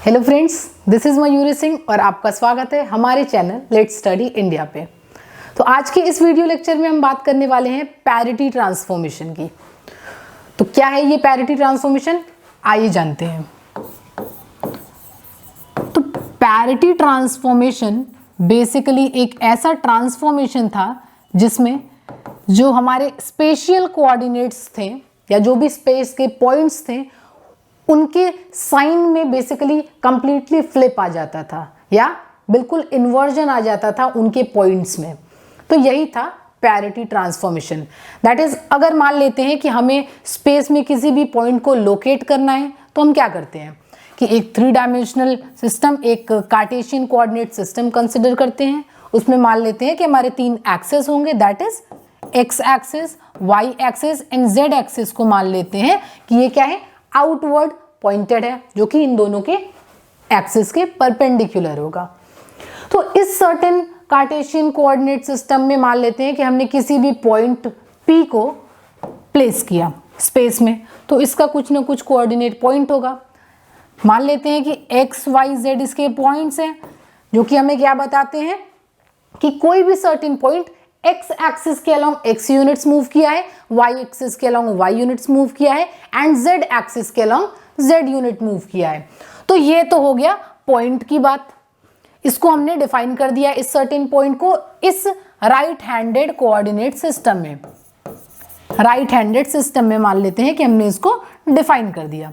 Hello friends, this is Mayuri Singh और आपका स्वागत है हमारे चैनल लेट्स स्टडी इंडिया पे। तो आज के इस वीडियो लेक्चर में हम बात करने वाले हैं पैरिटी ट्रांसफॉर्मेशन की। तो क्या है ये पैरिटी ट्रांसफॉर्मेशन, आइए जानते हैं। तो पैरिटी ट्रांसफॉर्मेशन बेसिकली एक ऐसा ट्रांसफॉर्मेशन था जिसमें जो हमारे स्पेशियल कोऑर्डिनेट्स थे या जो भी स्पेस के पॉइंट्स थे उनके साइन में बेसिकली कंप्लीटली फ्लिप आ जाता था या बिल्कुल इन्वर्जन आ जाता था उनके पॉइंट्स में। तो यही था पैरिटी ट्रांसफॉर्मेशन। दैट इज, अगर मान लेते हैं कि हमें स्पेस में किसी भी पॉइंट को लोकेट करना है तो हम क्या करते हैं कि एक 3 डायमेंशनल सिस्टम, एक कार्टेशियन कोऑर्डिनेट सिस्टम कंसिडर करते हैं। उसमें मान लेते हैं कि हमारे 3 एक्सेस होंगे, that is X axes, Y axes and Z axes को मान लेते हैं कि ये क्या है, आउटवर्ड पॉइंटेड है, जो कि इन दोनों के एक्सिस के परपेंडिकुलर होगा। तो इस सर्टेन कार्टेशियन कोऑर्डिनेट सिस्टम में मान लेते हैं कि हमने किसी भी पॉइंट P को प्लेस किया स्पेस में, तो इसका कुछ ना कुछ कोऑर्डिनेट पॉइंट होगा। मान लेते हैं कि x, y, z इसके पॉइंट्स हैं, जो कि हमें क्या बताते हैं कि कोई भी सर्टेन पॉइंट x एक्सिस के अलोंग x यूनिट्स मूव किया है, y एक्सिस के अलोंग y यूनिट्स मूव किया है एंड z एक्सिस के अलोंग z यूनिट मूव किया है। तो ये तो हो गया पॉइंट की बात। इसको हमने डिफाइन कर दिया इस सर्टेन पॉइंट को इस राइट हैंडेड कोऑर्डिनेट सिस्टम में। राइट हैंडेड सिस्टम में मान लेते हैं कि हमने इसको डिफाइन कर दिया।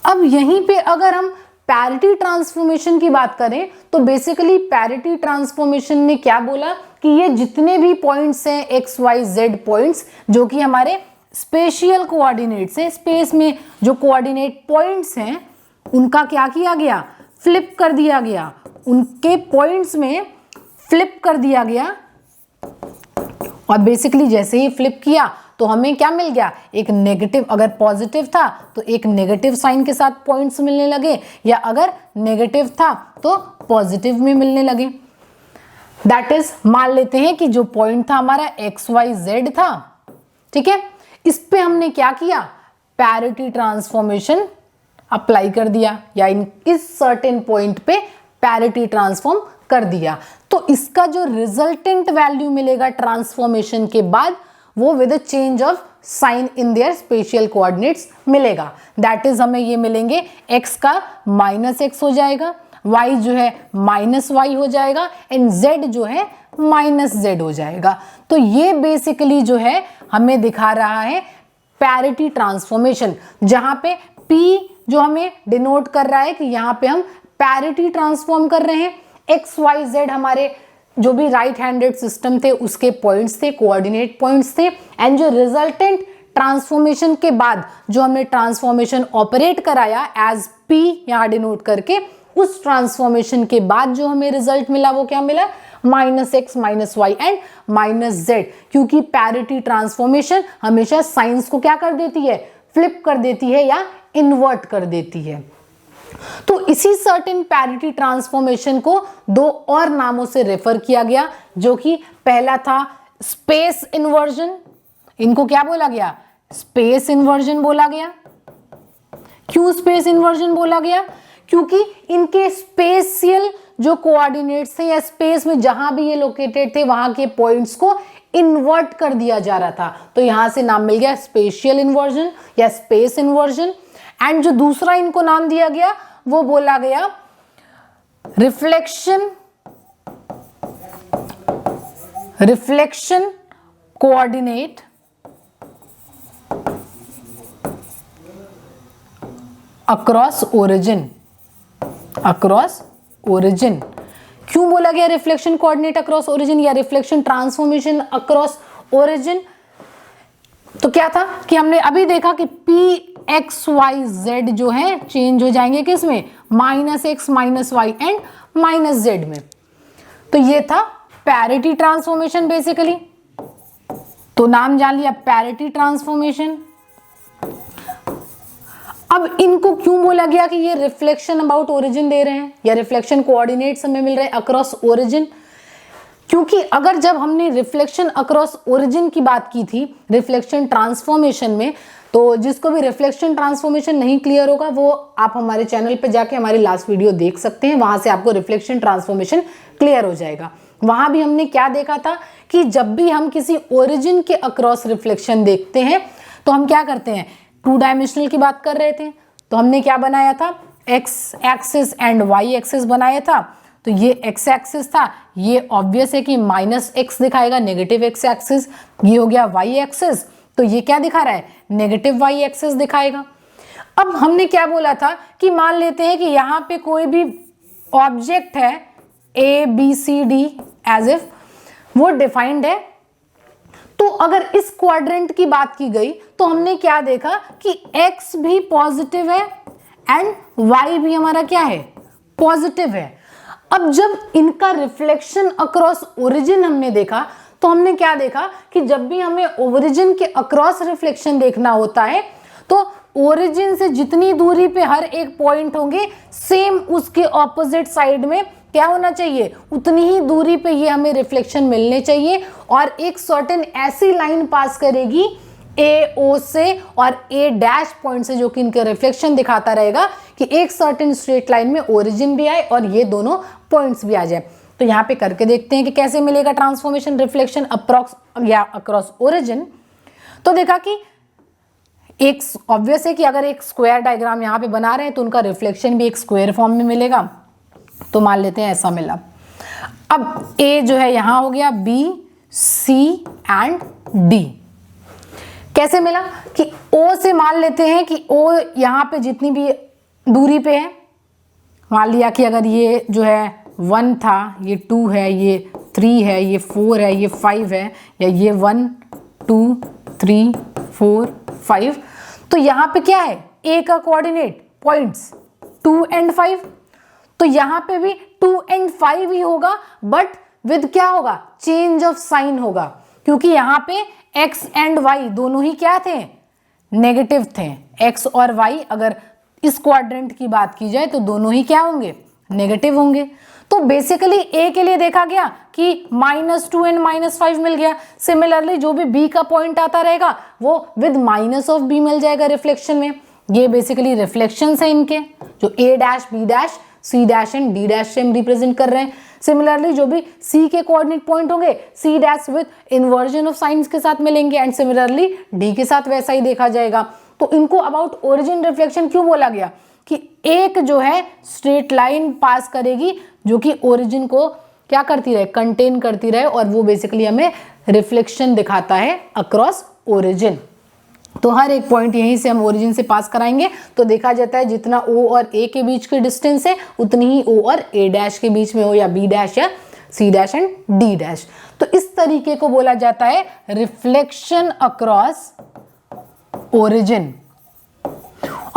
अब यहीं पे अगर हम पैरिटी ट्रांसफॉर्मेशन की बात करें तो बेसिकली पैरिटी ट्रांसफॉर्मेशन ने क्या बोला कि ये जितने भी पॉइंट्स हैं एक्स वाई जेड पॉइंट्स, जो कि हमारे स्पेशियल कोऑर्डिनेट्स हैं, स्पेस में जो कोऑर्डिनेट पॉइंट्स हैं उनका क्या किया गया, फ्लिप कर दिया गया, उनके पॉइंट्स में फ्लिप कर दिया गया। और बेसिकली जैसे ही फ्लिप किया तो हमें क्या मिल गया, एक नेगेटिव, अगर पॉजिटिव था तो एक नेगेटिव साइन के साथ पॉइंट्स मिलने लगे, या अगर नेगेटिव था तो पॉजिटिव में मिलने लगे। दैट इज, मान लेते हैं कि जो पॉइंट था हमारा एक्स वाई जेड था, ठीक है, इस पे हमने क्या किया, पैरिटी ट्रांसफॉर्मेशन अप्लाई कर दिया या इस सर्टेन पॉइंट पे पैरिटी ट्रांसफॉर्म कर दिया। तो इसका जो रिजल्टेंट वैल्यू मिलेगा ट्रांसफॉर्मेशन के बाद वो with a change of sign in their spatial coordinates मिलेगा। दैट इज, हमें ये मिलेंगे x का -x हो जाएगा, y जो है -y हो जाएगा एंड z जो है -z हो जाएगा। तो ये बेसिकली जो है हमें दिखा रहा है पैरिटी ट्रांसफॉर्मेशन, जहां पे p जो हमें डिनोट कर रहा है कि यहां पे हम पैरिटी ट्रांसफॉर्म कर रहे हैं। x, y, z हमारे जो भी राइट हैंडेड सिस्टम थे उसके पॉइंट्स थे, कोऑर्डिनेट पॉइंट्स थे, एंड जो रिजल्टेंट ट्रांसफॉर्मेशन के बाद जो हमने ट्रांसफॉर्मेशन ऑपरेट कराया एज p यहां डिनोट करके, उस ट्रांसफॉर्मेशन के बाद जो हमें रिजल्ट मिला वो क्या मिला, -x, -y एंड -z। क्योंकि पैरिटी ट्रांसफॉर्मेशन हमेशा साइंस को क्या कर देती है, फ्लिप कर देती है या इन्वर्ट कर देती है। तो इसी सर्टेन पैरिटी ट्रांसफॉर्मेशन को 2 और नामों से रेफर किया गया, जो कि पहला था स्पेस इन्वर्जन। इनको क्या बोला गया, स्पेस इन्वर्जन बोला गया। क्यों स्पेस इन्वर्जन बोला गया, क्योंकि इनके स्पेशियल जो कोऑर्डिनेट्स थे या स्पेस में जहां भी ये लोकेटेड थे वहां के पॉइंट्स को इन्वर्ट कर दिया जा रहा था। तो यहां से नाम मिल गया स्पेशियल इन्वर्जन या स्पेस इन्वर्जन। एंड जो दूसरा इनको नाम दिया गया वो बोला गया रिफ्लेक्शन कोऑर्डिनेट अक्रॉस ओरिजिन। क्यों बोला गया रिफ्लेक्शन कोऑर्डिनेट अक्रॉस ओरिजिन या रिफ्लेक्शन ट्रांसफॉर्मेशन अक्रॉस ओरिजिन? तो क्या था कि हमने अभी देखा कि p, x, y, z जो है चेंज हो जाएंगे किसमें, -x, -y एंड -z में। तो ये था पैरिटी ट्रांसफॉर्मेशन बेसिकली। तो नाम जान लिया पैरिटी ट्रांसफॉर्मेशन। अब इनको क्यों बोला गया कि ये रिफ्लेक्शन अबाउट ओरिजिन दे रहे हैं या रिफ्लेक्शन कोऑर्डिनेट्स हमें मिल रहे हैं अक्रॉस ओरिजिन? क्योंकि अगर जब हमने रिफ्लेक्शन अक्रॉस ओरिजिन की बात की थी रिफ्लेक्शन ट्रांसफॉर्मेशन में, तो जिसको भी रिफ्लेक्शन ट्रांसफॉर्मेशन नहीं क्लियर होगा वो आप हमारे चैनल पे जाके हमारी लास्ट वीडियो देख सकते हैं, वहां से आपको रिफ्लेक्शन ट्रांसफॉर्मेशन क्लियर हो जाएगा। वहां भी हमने क्या देखा था कि जब भी हम किसी ओरिजिन के अक्रॉस रिफ्लेक्शन देखते हैं तो हम क्या करते हैं, 2 डायमेंशनल की बात कर रहे थे, तो हमने क्या बनाया था, X axis and Y axis बनाया था। तो ये एक्स एक्सिस था, ये ऑब्वियस है कि -x दिखाएगा, नेगेटिव एक्स एक्सिस। ये हो गया वाई एक्सिस, तो ये क्या दिखा रहा है, नेगेटिव वाई एक्सिस दिखाएगा। अब हमने क्या बोला था कि मान लेते हैं कि यहां पे कोई भी ऑब्जेक्ट है ABCD एज इफ वो डिफाइंड है, तो अगर इस क्वाड्रेंट की बात की गई तो हमने क्या देखा कि x भी पॉजिटिव है एंड y भी हमारा क्या है, पॉजिटिव है। अब जब इनका रिफ्लेक्शन अक्रॉस ओरिजिन हमने देखा तो हमने क्या देखा कि जब भी हमें ओरिजिन के अक्रॉस रिफ्लेक्शन देखना होता है तो ओरिजिन से जितनी दूरी पे हर एक पॉइंट होंगे सेम उसके ऑपोजिट साइड में क्या होना चाहिए, उतनी ही दूरी पे ये हमें रिफ्लेक्शन मिलने चाहिए। और एक सर्टेन ऐसी लाइन पास करेगी AO से और A' पॉइंट से जो कि इनके रिफ्लेक्शन दिखाता रहेगा कि एक सर्टेन स्ट्रेट लाइन में ओरिजिन भी आए और ये दोनों पॉइंट्स भी आ जाए। तो यहाँ पे करके देखते हैं कि कैसे मिलेगा ट्रांसफॉर्मेशन रिफ्लेक्शन अप्रॉक्स या अक्रॉस ओरिजिन। तो देखा कि एक ऑब्वियस है कि अगर एक स्क्वायर डायग्राम यहाँ पे बना रहे हैं तो उनका रिफ्लेक्शन भी एक स्क्वायर फॉर्म में मिलेगा। तो मान लेते हैं ऐसा मिला। अब A जो है यहां हो गया, B, C एंड D। कैसे मिला कि O से मान लेते हैं कि O यहां पे जितनी भी दूरी पे है, मान लिया कि अगर ये जो है 1 था, ये 2 है, ये 3 है, ये 4 है, ये 5 है, या ये 1 2 3 4 5, तो यहां पे क्या है, A का कोऑर्डिनेट पॉइंट्स 2 एंड 5, तो यहां पे भी 2 एंड 5 ही होगा, बट विद क्या होगा, चेंज ऑफ साइन होगा, क्योंकि यहां पे x एंड y दोनों ही क्या थे, नेगेटिव थे। x और y अगर इस क्वाड्रेंट की बात की जाए तो दोनों ही क्या होंगे, नेगेटिव होंगे। तो बेसिकली A के लिए देखा गया कि -2 एंड -5 मिल गया। सिमिलरली जो भी B का पॉइंट आता रहेगा वो विद माइनस ऑफ B मिल जाएगा रिफ्लेक्शन में। ये बेसिकली रिफ्लेक्शंस है इनके, जो A', B', C' and D' से हम रिप्रेजेंट कर रहे हैं। सिमिलरली जो भी C के कोऑर्डिनेट पॉइंट होंगे C' with inversion of science के साथ मिलेंगे एंड सिमिलरली D के साथ वैसा ही देखा जाएगा। तो इनको अबाउट ओरिजिन रिफ्लेक्शन क्यों बोला गया कि एक जो है स्ट्रेट लाइन पास करेगी जो कि ओरिजिन को क्या करती रहे, कंटेन करती रहे, और वो बेसिकली हमें रिफ्लेक्शन दिखाता है अक्रॉस ओरिजिन। तो हर एक पॉइंट यहीं से हम ओरिजिन से पास कराएंगे तो देखा जाता है जितना O और A के बीच की डिस्टेंस है उतनी ही O और A' के बीच में हो, या B' या C' एंड D'। तो इस तरीके को बोला जाता है रिफ्लेक्शन अक्रॉस ओरिजिन।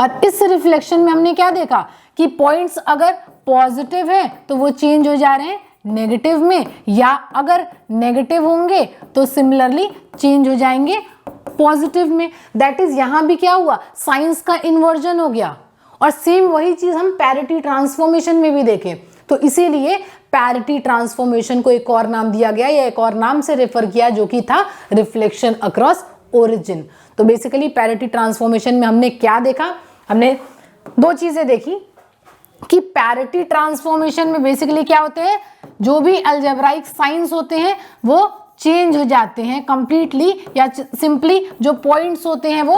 और इस रिफ्लेक्शन में हमने क्या देखा कि पॉइंट्स अगर पॉजिटिव है तो वो चेंज हो जा रहे हैं नेगेटिव में, या अगर नेगेटिव होंगे तो सिमिलरली चेंज हो जाएंगे पॉजिटिव में। दैट इज यहां भी क्या हुआ, साइंस का इन्वर्जन हो गया। और सेम वही चीज हम पैरिटी ट्रांसफॉर्मेशन में भी देखें, तो इसीलिए पैरिटी ट्रांसफॉर्मेशन को एक और नाम दिया गया या एक और नाम से रेफर किया जो कि था रिफ्लेक्शन अक्रॉस ओरिजिन। तो बेसिकली पैरिटी ट्रांसफॉर्मेशन में हमने क्या देखा, हमने 2 चीजें देखी कि पैरिटी ट्रांसफॉर्मेशन में बेसिकली क्या होते हैं, जो भी अलजेब्राइक साइंस होते हैं वो चेंज हो जाते हैं कंप्लीटली, या सिंपली जो पॉइंट्स होते हैं वो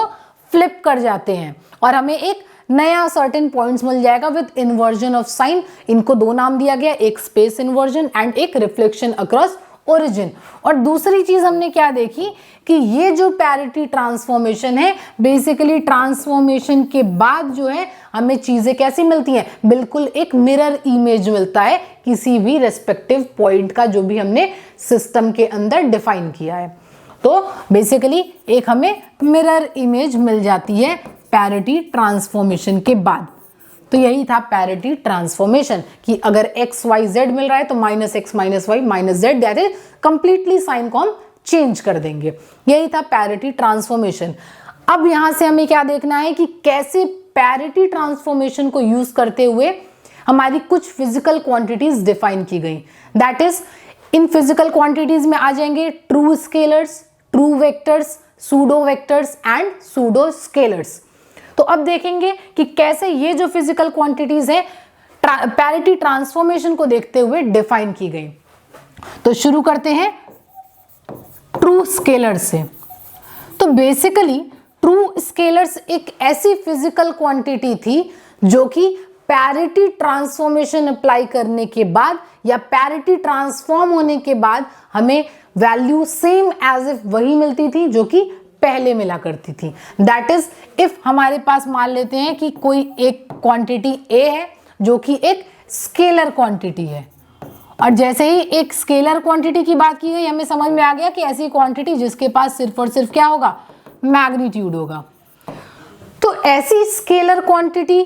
फ्लिप कर जाते हैं और हमें एक नया सर्टेन पॉइंट्स मिल जाएगा विद इन्वर्जन ऑफ साइन। इनको 2 नाम दिया गया, एक स्पेस इन्वर्जन एंड एक रिफ्लेक्शन अक्रॉस ओरिजिन। और दूसरी चीज हमने क्या देखी कि ये जो पैरिटी ट्रांसफॉर्मेशन है बेसिकली ट्रांसफॉर्मेशन के बाद जो है हमें चीजें कैसी मिलती हैं, बिल्कुल एक मिरर इमेज मिलता है किसी भी रेस्पेक्टिव पॉइंट का जो भी हमने सिस्टम के अंदर डिफाइन किया है। तो बेसिकली एक हमें मिरर इमेज मिल जाती है पैरिटी ट्रांसफॉर्मेशन के बाद। तो यही था पैरिटी ट्रांसफॉर्मेशन कि अगर x y z मिल रहा है तो -x -y -z, that is completely sign को हम चेंज कर देंगे। यही था पैरिटी ट्रांसफॉर्मेशन। अब यहां से हमें क्या देखना है कि कैसे पैरिटी ट्रांसफॉर्मेशन को यूज करते हुए हमारी कुछ फिजिकल क्वांटिटीज डिफाइन की गई। That is in physical quantities में आ जाएंगे true scalars, true vectors, pseudo vectors and pseudo scalars. तो अब देखेंगे कि कैसे ये जो फिजिकल क्वांटिटीज है पैरिटी ट्रांसफॉर्मेशन को देखते हुए डिफाइन की गई। तो शुरू करते हैं ट्रू स्केलर्स से। तो बेसिकली ट्रू स्केलर्स एक ऐसी फिजिकल क्वांटिटी थी जो कि पैरिटी ट्रांसफॉर्मेशन अप्लाई करने के बाद या पैरिटी ट्रांसफॉर्म होने के बाद हमें वैल्यू सेम एज इफ वही मिलती थी जो कि पहले मिला करती थी। दैट इज इफ हमारे पास मान लेते हैं कि कोई एक क्वांटिटी ए है जो कि एक स्केलर क्वांटिटी है, और जैसे ही एक स्केलर क्वांटिटी की बात की गई हमें समझ में आ गया कि ऐसी क्वांटिटी जिसके पास सिर्फ और सिर्फ क्या होगा, मैग्नीट्यूड होगा। तो ऐसी स्केलर क्वांटिटी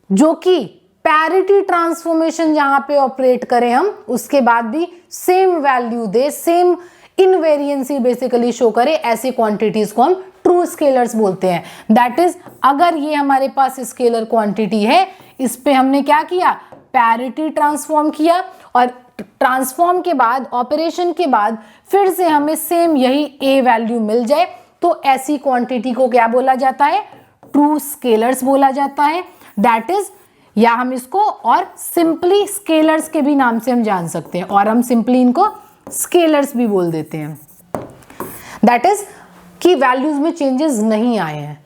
जो कि पैरिटी ट्रांसफॉर्मेशन जहां पे ऑपरेट करें हम, उसके बाद भी सेम वैल्यू दे, सेम इनवेरिएंसी बेसिकली शो करे, ऐसी क्वांटिटीज को हम ट्रू स्केलर्स बोलते हैं। दैट इज अगर ये हमारे पास स्केलर क्वांटिटी है, इस पे हमने क्या किया, पैरिटी ट्रांसफॉर्म किया, और ट्रांसफॉर्म के बाद, ऑपरेशन के बाद फिर से हमें सेम यही ए वैल्यू मिल जाए, तो ऐसी क्वांटिटी को क्या बोला जाता है, ट्रू स्केलर्स बोला जाता है। दैट इज, या हम इसको और सिंपली स्केलर्स के भी नाम से हम जान सकते हैं, और हम सिंपली इनको स्केलर्स भी बोल देते हैं। दैट इज कि वैल्यूज में चेंजेस नहीं आए हैं।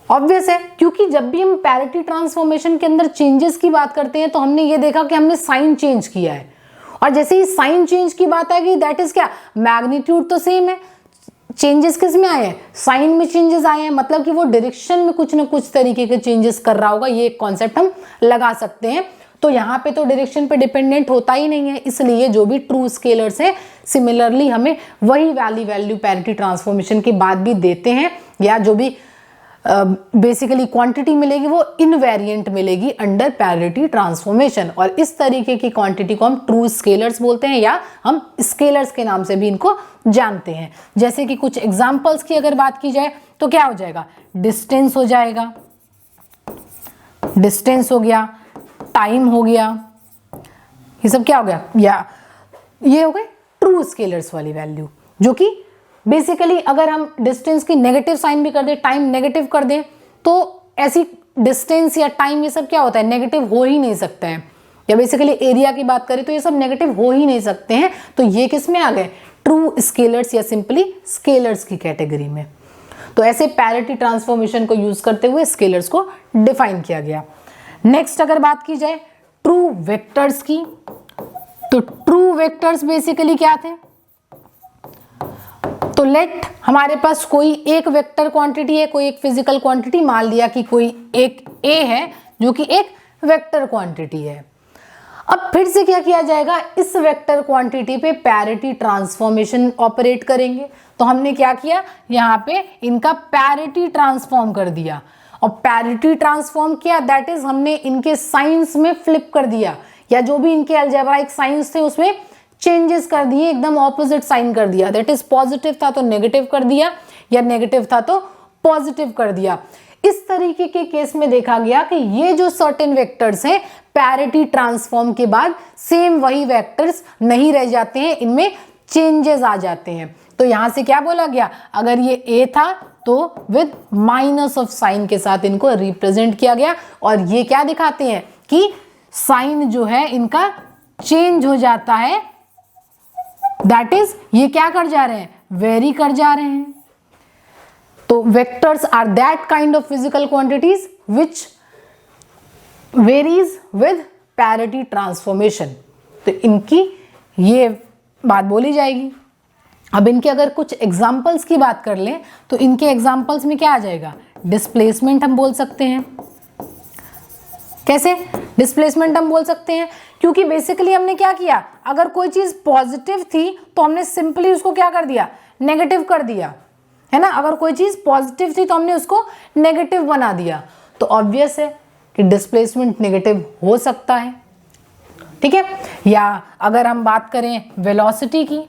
ऑब्वियस है, क्योंकि जब भी हम पैरिटी ट्रांसफॉर्मेशन के अंदर चेंजेस की बात करते हैं तो हमने ये देखा कि हमने साइन चेंज किया है, और जैसे ही साइन चेंज की बात आएगी दैट इज क्या, मैग्नीट्यूड तो सेम है, चेंजेस किस में आए हैं, साइन में चेंजेस आए हैं, मतलब कि वो डायरेक्शन में कुछ ना कुछ तरीके के चेंजेस कर रहा होगा, ये कॉन्सेप्ट हम लगा सकते हैं। तो यहाँ पे तो डायरेक्शन पे डिपेंडेंट होता ही नहीं है, इसलिए जो भी ट्रू स्केलर्स है सिमिलरली हमें वही वैल्यू पैरिटी ट्रांसफॉर्मेशन के बाद भी देते हैं, या जो भी बेसिकली क्वांटिटी मिलेगी वो इनवेरिएंट मिलेगी अंडर पैरिटी ट्रांसफॉर्मेशन, और इस तरीके की क्वांटिटी को हम ट्रू स्केलर्स बोलते हैं, या हम स्केलर्स के नाम से भी इनको जानते हैं। जैसे कि कुछ एग्जांपल्स की अगर बात की जाए तो क्या हो जाएगा, डिस्टेंस हो जाएगा, डिस्टेंस हो गया, टाइम हो गया, ये सब क्या हो गया, या ये हो गए ट्रू स्केलर्स वाली वैल्यू, जो कि बेसिकली अगर हम डिस्टेंस की नेगेटिव साइन भी कर दें, टाइम नेगेटिव कर दें, तो ऐसी डिस्टेंस या टाइम ये सब क्या होता है, नेगेटिव हो ही नहीं सकता है। या बेसिकली एरिया की बात करें तो ये सब नेगेटिव हो ही नहीं सकते हैं, तो ये किस में आ गए, ट्रू स्केलर्स या सिंपली स्केलर्स की कैटेगरी में। तो ऐसे पैरिटी ट्रांसफॉर्मेशन को यूज करते हुए स्केलर्स को डिफाइन किया गया। नेक्स्ट अगर बात की जाए ट्रू वेक्टर्स की, तो ट्रू वेक्टर्स बेसिकली क्या थे, तो लेट हमारे पास कोई एक वेक्टर क्वांटिटी है, कोई एक फिजिकल क्वांटिटी, मान लिया कि कोई एक ए है जो कि एक वेक्टर क्वांटिटी है। अब फिर से क्या किया जाएगा, इस वेक्टर क्वांटिटी पे पैरिटी ट्रांसफॉर्मेशन ऑपरेट करेंगे। तो हमने क्या किया, यहाँ पे इनका पैरिटी ट्रांसफॉर्म कर दिया, और पैरिटी ट्रांसफॉर्म किया दैट इज हमने इनके साइंस में फ्लिप कर दिया, या जो भी इनके अलजेब्राइक साइंस थे उसमें चेंजेस कर दिए, एकदम ऑपोजिट साइन कर दिया। दैट इज पॉजिटिव था तो नेगेटिव कर दिया, या नेगेटिव था तो पॉजिटिव कर दिया। इस तरीके के केस में देखा गया कि ये जो सर्टेन वेक्टर्स हैं पैरिटी ट्रांसफॉर्म के बाद सेम वही वेक्टर्स नहीं रह जाते हैं, इनमें चेंजेस आ जाते हैं। तो यहां से क्या बोला गया, अगर ये ए था तो विद माइनस ऑफ साइन के साथ इनको रिप्रेजेंट किया गया, और ये क्या दिखाते हैं कि साइन जो है इनका चेंज हो जाता है। दैट इज ये क्या कर जा रहे हैं, वेरी कर जा रहे हैं। तो vectors are that kind of physical quantities which varies with parity transformation. तो इनकी ये बात बोली जाएगी। अब इनके अगर कुछ एग्जाम्पल्स की बात कर लें तो इनके एग्जाम्पल्स में क्या आ जाएगा, डिस्प्लेसमेंट हम बोल सकते हैं। कैसे डिस्प्लेसमेंट हम बोल सकते हैं, क्योंकि बेसिकली हमने क्या किया, अगर कोई चीज पॉजिटिव थी तो हमने सिंपली उसको क्या कर दिया, नेगेटिव कर दिया, है ना। अगर कोई चीज पॉजिटिव थी तो हमने उसको नेगेटिव बना दिया, तो ऑब्वियस है कि डिस्प्लेसमेंट नेगेटिव हो सकता है, ठीक है। या अगर हम बात करें वेलोसिटी की,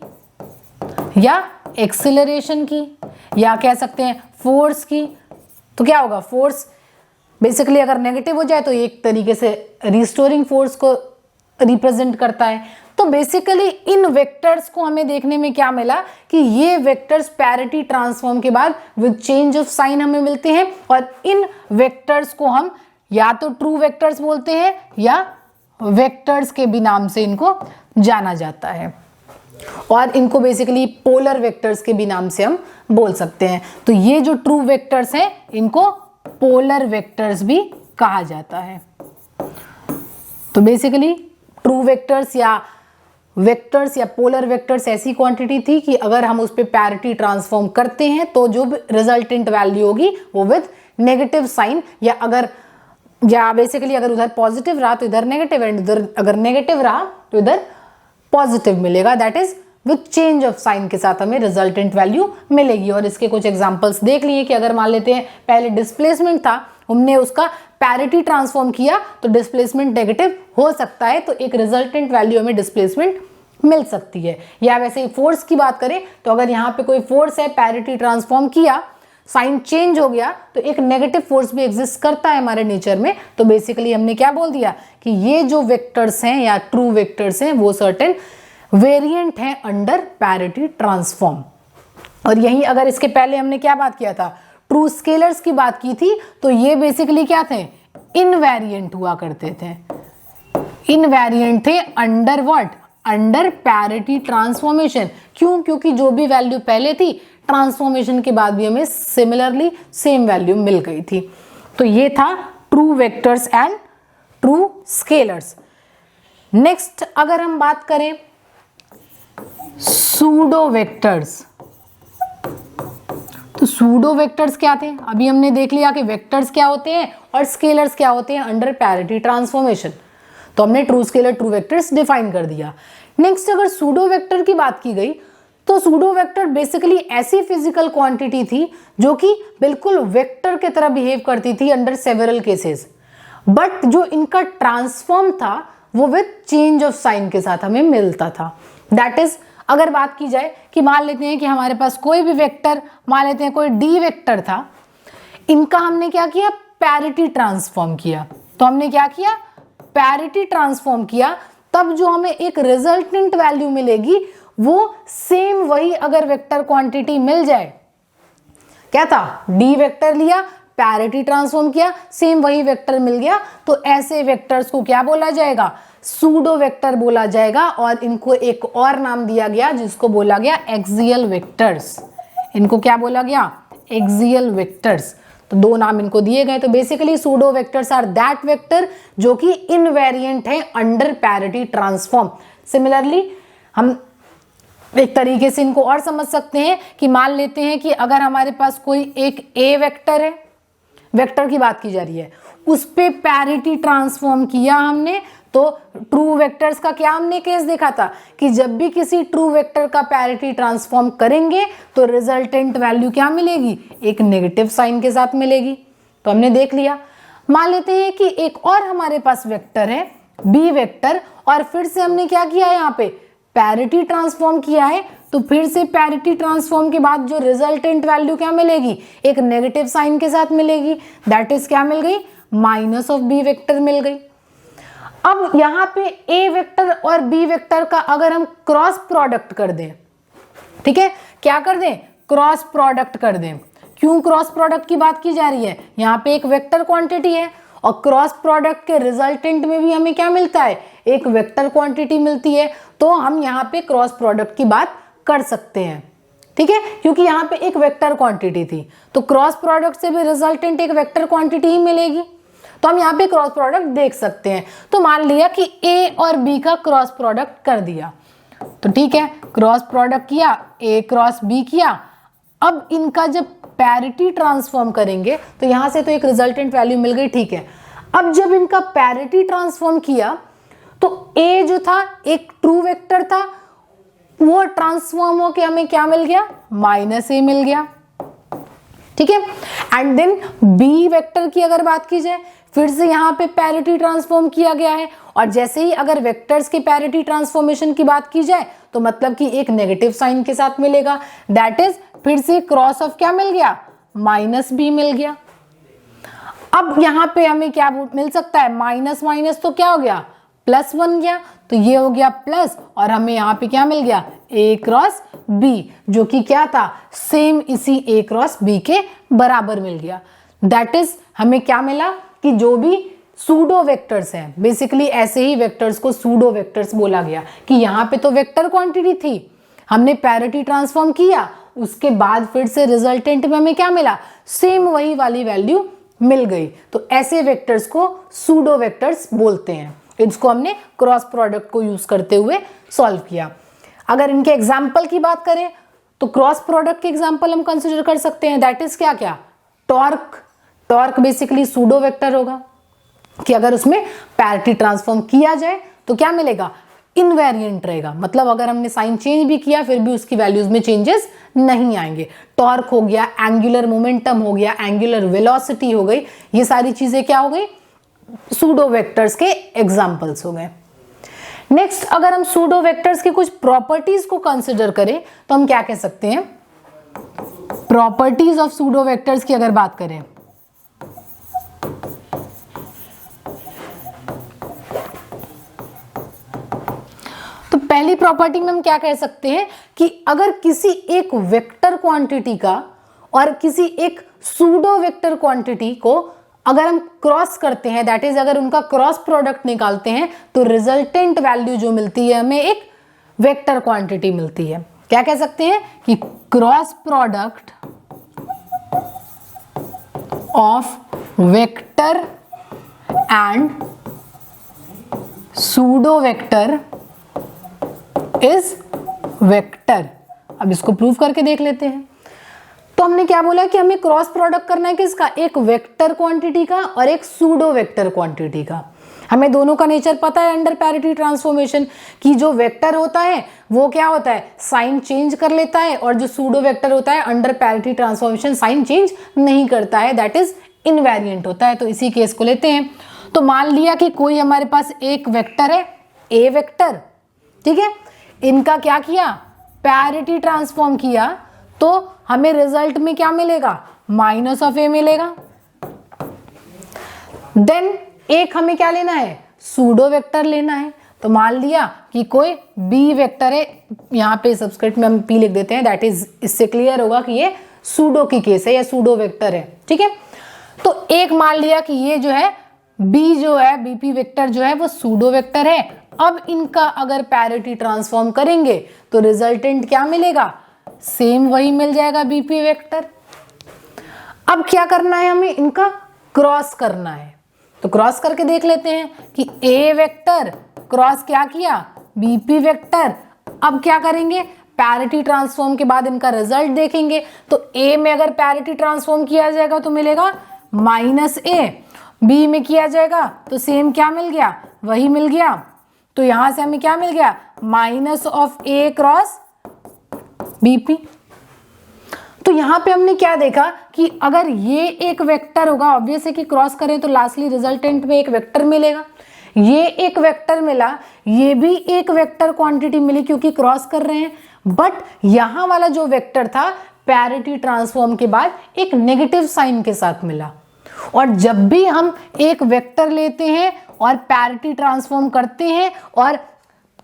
या एक्सीलरेशन की, या कह सकते हैं फोर्स की, तो क्या होगा, फोर्स बेसिकली अगर नेगेटिव हो जाए तो एक तरीके से रिस्टोरिंग फोर्स को रिप्रेजेंट करता है। तो बेसिकली इन वेक्टर्स को हमें देखने में क्या मिला कि ये वेक्टर्स पैरिटी ट्रांसफॉर्म के बाद विद चेंज ऑफ साइन हमें मिलते हैं, और इन वेक्टर्स को हम या तो ट्रू वेक्टर्स बोलते हैं या वेक्टर्स के भी नाम से इनको जाना जाता है, और इनको बेसिकली पोलर वेक्टर्स के भी नाम से हम बोल सकते हैं। तो ये जो ट्रू वेक्टर्स हैं इनको पोलर वेक्टर्स भी कहा जाता है। तो बेसिकली ट्रू वेक्टर्स या पोलर वेक्टर्स ऐसी क्वांटिटी थी कि अगर हम उस पर पैरिटी ट्रांसफॉर्म करते हैं तो जो रिजल्टेंट वैल्यू होगी वो विद नेगेटिव साइन, या बेसिकली अगर उधर पॉजिटिव रहा तो इधर नेगेटिव, एंड इधर अगर नेगेटिव रहा तो इधर पॉजिटिव मिलेगा, that is with change of sign के साथ हमें रिजल्टेंट वैल्यू मिलेगी। और इसके कुछ एग्जांपल्स देख लिए कि अगर मान लेते हैं पहले डिस्प्लेसमेंट था, हमने उसका पैरिटी ट्रांसफॉर्म किया तो डिस्प्लेसमेंट नेगेटिव हो सकता है, तो एक रिजल्टेंट वैल्यू हमें डिस्प्लेसमेंट मिल सकती है। या वैसे ही फोर्स की बात करें तो अगर यहाँ पे कोई फोर्स है, पैरिटी ट्रांसफॉर्म किया, साइन चेंज हो गया, तो एक नेगेटिव फोर्स भी एग्जिस्ट करता है हमारे नेचर में। तो बेसिकली हमने क्या बोल दिया कि ये जो वेक्टर्स हैं या ट्रू वेक्टर्स हैं वो सर्टेन वेरिएंट हैं अंडर पैरिटी ट्रांसफॉर्म। और यही अगर इसके पहले हमने क्या बात किया था, ट्रू स्केलर्स की बात की थी, तो ये बेसिकली क्या थे, इनवेरिएंट हुआ करते थे। इनवेरिएंट थे under what, under parity transformation. क्यों? क्योंकि जो भी वैल्यू पहले थी ट्रांसफॉर्मेशन के बाद भी हमें सिमिलरली सेम वैल्यू मिल गई थी। तो ये था true vectors and true scalars. Next अगर हम बात करें सूडो वेक्टर्स, तो सूडो वेक्टर्स क्या थे? अभी हमने देख लिया कि वेक्टर्स क्या होते हैं और स्केलर्स क्या होते हैं अंडर पैरिटी ट्रांसफॉर्मेशन। तो हमने true scalar true vectors define कर दिया। नेक्स्ट अगर सूडो वेक्टर की बात की गई तो सूडो वेक्टर बेसिकली ऐसी फिजिकल क्वांटिटी थी जो कि बिल्कुल वेक्टर की तरह बिहेव करती थी अंडर सेवरल केसेस, बट जो इनका ट्रांसफॉर्म था वो विद चेंज ऑफ साइन के साथ हमें मिलता था। दैट इज अगर बात की जाए कि मान लेते हैं कि हमारे पास कोई भी वेक्टर, मान लेते हैं कोई डी वेक्टर था, इनका हमने क्या किया, पैरिटी ट्रांसफॉर्म किया। तो हमने क्या किया, पैरिटी ट्रांसफॉर्म किया, तब जो हमें एक रिजल्टेंट वैल्यू मिलेगी वो सेम वही अगर वेक्टर क्वांटिटी मिल जाए, क्या था, डी वेक्टर लिया, पैरिटी ट्रांसफॉर्म किया, सेम वही वेक्टर मिल गया, तो ऐसे वेक्टर्स को क्या बोला जाएगा, सूडो वेक्टर बोला जाएगा। और इनको एक और नाम दिया गया जिसको बोला गया एक्सियल वेक्टर्स। इनको क्या बोला गया, एक्सियल वेक्टर्स। तो दो नाम इनको दिए गए। तो basically pseudo vectors are that vector जो कि इनवेरिएंट है अंडर पैरिटी ट्रांसफॉर्म। सिमिलरली हम एक तरीके से इनको और समझ सकते हैं कि मान लेते हैं कि अगर हमारे पास कोई एक ए वेक्टर है, वेक्टर की बात की जा रही है, उस पे पैरिटी ट्रांसफॉर्म किया हमने, तो ट्रू वेक्टर्स का क्या हमने केस देखा था कि जब भी किसी ट्रू वेक्टर का पैरिटी ट्रांसफॉर्म करेंगे तो रिजल्टेंट वैल्यू क्या मिलेगी, एक नेगेटिव साइन के साथ मिलेगी। तो हमने देख लिया। मान लेते हैं कि एक और हमारे पास वेक्टर है बी वेक्टर, और फिर से हमने क्या किया है, यहाँ पे पैरिटी ट्रांसफॉर्म किया है, तो फिर से पैरिटी ट्रांसफॉर्म के बाद जो रिजल्टेंट वैल्यू क्या मिलेगी, एक नेगेटिव साइन के साथ मिलेगी। दैट इज क्या मिल गई, माइनस ऑफ बी वेक्टर मिल गई। अब यहाँ पे ए वेक्टर और बी वेक्टर का अगर हम क्रॉस प्रोडक्ट कर दें, ठीक है, क्या कर दें, क्रॉस प्रोडक्ट कर दें। क्यों क्रॉस प्रोडक्ट की बात की जा रही है, यहाँ पे एक वेक्टर क्वांटिटी है और क्रॉस प्रोडक्ट के रिजल्टेंट में भी हमें क्या मिलता है, एक वेक्टर क्वांटिटी मिलती है। तो हम यहाँ पे क्रॉस प्रोडक्ट की बात कर सकते हैं, ठीक है, क्योंकि यहाँ पे एक वेक्टर क्वांटिटी थी, तो क्रॉस प्रोडक्ट से भी रिजल्टेंट एक वेक्टर क्वांटिटी ही मिलेगी। तो हम यहाँ पे क्रॉस प्रोडक्ट देख सकते हैं। तो मान लिया कि ए और बी का क्रॉस प्रोडक्ट कर दिया, तो ठीक है, क्रॉस प्रोडक्ट किया, ए क्रॉस बी किया। अब इनका जब पैरिटी ट्रांसफॉर्म करेंगे तो यहाँ से तो एक रिजल्टेंट वैल्यू मिल गई, ठीक है। अब जब इनका पैरिटी ट्रांसफॉर्म किया तो ए जो था एक ट्रू वेक्टर था, वो ट्रांसफॉर्म होके हमें क्या मिल गया, माइनस ए मिल गया, ठीक है। एंड देन बी वेक्टर की अगर बात की जाए, फिर से यहाँ पे पैरिटी ट्रांसफॉर्म किया गया है, और जैसे ही अगर वेक्टर्स की पैरिटी ट्रांसफॉर्मेशन की बात की जाए तो मतलब कि एक नेगेटिव साइन के साथ मिलेगा। दैट इज फिर से क्रॉस ऑफ क्या मिल गया, माइनस बी मिल गया। अब यहाँ पे हमें क्या मिल सकता है, माइनस माइनस तो क्या हो गया, प्लस बन गया, तो ये हो गया प्लस, और हमें यहाँ पे क्या मिल गया, ए क्रॉस बी, जो कि क्या था, सेम इसी ए क्रॉस बी के बराबर मिल गया। दैट इज हमें क्या मिला कि जो भी सूडो वेक्टर्स हैं, बेसिकली ऐसे ही वेक्टर्स को सूडो वेक्टर्स बोला गया कि यहाँ पे तो वेक्टर क्वांटिटी थी, हमने पैरिटी ट्रांसफॉर्म किया, उसके बाद फिर से रिजल्टेंट में हमें क्या मिला, सेम वही वाली वैल्यू मिल गई, तो ऐसे वेक्टर्स को सूडो वेक्टर्स बोलते हैं। इसको हमने क्रॉस प्रोडक्ट को यूज करते हुए सॉल्व किया। अगर इनके एग्जाम्पल की बात करें तो क्रॉस प्रोडक्ट के एग्जाम्पल हम कंसिडर कर सकते हैं, दैट इज क्या क्या, torque. Torque basically pseudo vector होगा कि अगर उसमें पैरिटी ट्रांसफॉर्म किया जाए तो क्या मिलेगा, इनवेरिएंट रहेगा, मतलब अगर हमने साइन चेंज भी किया फिर भी उसकी वैल्यूज में चेंजेस नहीं आएंगे। टॉर्क हो गया, एंगुलर मोमेंटम हो गया, एंगुलर वेलोसिटी हो गई, ये सारी चीजें क्या हो गई, सूडो वेक्टर्स के एग्जांपल्स हो गए। नेक्स्ट, अगर हम सूडो वेक्टर्स की कुछ प्रॉपर्टीज को कंसिडर करें तो हम क्या कह सकते हैं, प्रॉपर्टीज ऑफ सूडो वेक्टर्स की अगर बात करें तो पहली प्रॉपर्टी में हम क्या कह सकते हैं कि अगर किसी एक वेक्टर क्वांटिटी का और किसी एक सूडो वेक्टर क्वांटिटी को अगर हम क्रॉस करते हैं, दैट इज अगर उनका क्रॉस प्रोडक्ट निकालते हैं, तो रिजल्टेंट वैल्यू जो मिलती है हमें एक वेक्टर क्वांटिटी मिलती है। क्या कह सकते हैं कि cross product of vector and pseudo vector is vector. अब इसको प्रूव करके देख लेते हैं। तो हमने क्या बोला कि हमें क्रॉस प्रोडक्ट करना है किसका, एक वेक्टर क्वांटिटी का और एक सूडो वेक्टर क्वांटिटी का। हमें दोनों का नेचर पता है अंडर पैरिटी ट्रांसफॉर्मेशन कि जो वेक्टर होता है वो क्या होता है, साइन चेंज कर लेता है, और जो सूडो वेक्टर होता है under parity transformation sign change नहीं करता है, दैट इज इनवेरिएंट होता है। तो इसी केस को लेते हैं। तो मान लिया कि कोई हमारे पास एक वेक्टर है, ए वेक्टर, ठीक है, इनका क्या किया, पैरिटी ट्रांसफॉर्म किया, तो हमें रिजल्ट में क्या मिलेगा, माइनस ऑफ ए मिलेगा। देन एक हमें क्या लेना है, सूडो वेक्टर लेना है। तो मान लिया कि कोई बी वेक्टर है, यहाँ पे सबस्क्रिप्ट में हम पी लिख देते हैं, दैट इज इससे क्लियर होगा कि ये सूडो की केस है या सूडो वेक्टर है, ठीक है। तो एक मान लिया कि ये जो है बी जो है, बीपी वेक्टर जो है वो सूडो वेक्टर है। अब इनका अगर पैरिटी ट्रांसफॉर्म करेंगे तो रिजल्टेंट क्या मिलेगा, सेम वही मिल जाएगा, बीपी वेक्टर। अब क्या करना है, हमें इनका क्रॉस करना है। तो क्रॉस करके देख लेते हैं कि ए वेक्टर क्रॉस क्या किया, बीपी वेक्टर। अब क्या करेंगे, पैरिटी ट्रांसफॉर्म के बाद इनका रिजल्ट देखेंगे। तो ए में अगर पैरिटी ट्रांसफॉर्म किया जाएगा तो मिलेगा माइनस ए, बी में किया जाएगा तो सेम क्या मिल गया, वही मिल गया। तो यहां से हमें क्या मिल गया, minus of A cross BP. तो यहां पे हमने क्या देखा कि अगर ये एक वेक्टर होगा, ऑब्वियस है कि क्रॉस करें तो लास्टली रिजल्टेंट में एक वेक्टर मिलेगा। ये एक वेक्टर मिला, ये भी एक वेक्टर क्वांटिटी मिली क्योंकि क्रॉस कर रहे हैं। बट यहां वाला जो वेक्टर था पैरिटी ट्रांसफॉर्म के बाद एक नेगेटिव साइन के साथ मिला। और जब भी हम एक वेक्टर लेते हैं और पैरिटी ट्रांसफॉर्म करते हैं और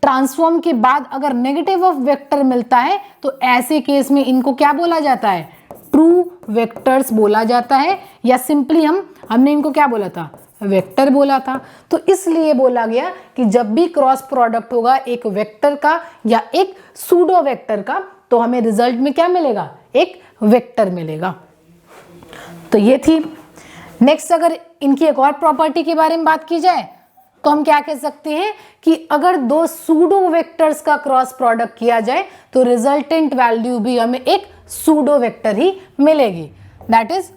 ट्रांसफॉर्म के बाद अगर नेगेटिव ऑफ वेक्टर मिलता है तो ऐसे केस में इनको क्या बोला जाता है, ट्रू वेक्टर्स बोला जाता है, या सिंपली हमने इनको क्या बोला था, वेक्टर बोला था। तो इसलिए बोला गया कि जब भी क्रॉस प्रोडक्ट होगा एक वेक्टर का या एक सूडो वेक्टर का तो हमें रिजल्ट में क्या मिलेगा, एक वेक्टर मिलेगा। तो ये थी। नेक्स्ट, अगर इनकी एक और प्रॉपर्टी के बारे में बात की जाए तो हम क्या कह सकते हैं कि अगर दो सूडो वेक्टर्स का क्रॉस प्रोडक्ट किया जाए तो रिजल्टेंट वैल्यू भी हमें एक सूडो वेक्टर ही मिलेगी। That is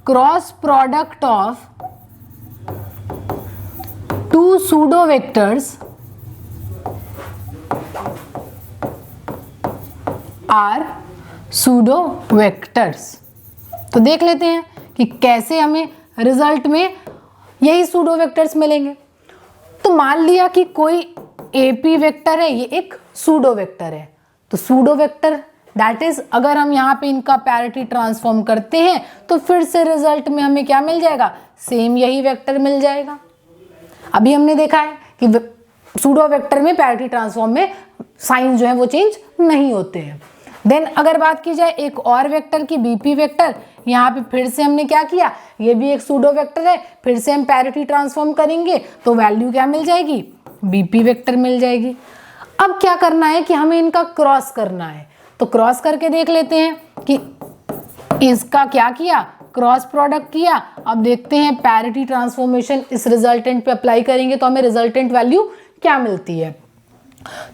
cross product of two pseudo vectors are pseudo vectors. तो देख लेते हैं कि कैसे हमें रिजल्ट में यही सूडो वेक्टर्स मिलेंगे। तो मान लिया कि कोई एपी वेक्टर है, ये एक सूडो वेक्टर है। तो सूडो वेक्टर दैट इज अगर हम यहाँ पे इनका पैरिटी ट्रांसफॉर्म करते हैं तो फिर से रिजल्ट में हमें क्या मिल जाएगा, सेम यही वेक्टर मिल जाएगा। अभी हमने देखा है कि सूडो वेक्टर में पैरिटी ट्रांसफॉर्म में साइन जो है वो चेंज नहीं होते हैं। देन अगर बात की जाए एक और वेक्टर की, बीपी वेक्टर, यहाँ पे फिर से हमने क्या किया, ये भी एक सूडो वेक्टर है, फिर से हम पैरिटी ट्रांसफॉर्म करेंगे तो वैल्यू क्या मिल जाएगी, बीपी वेक्टर मिल जाएगी। अब क्या करना है कि हमें इनका क्रॉस करना है, तो क्रॉस करके देख लेते हैं कि इसका क्या किया, क्रॉस प्रोडक्ट किया। अब देखते हैं पैरिटी ट्रांसफॉर्मेशन इस रिजल्टेंट पे अप्लाई करेंगे तो हमें रिजल्टेंट वैल्यू क्या मिलती है।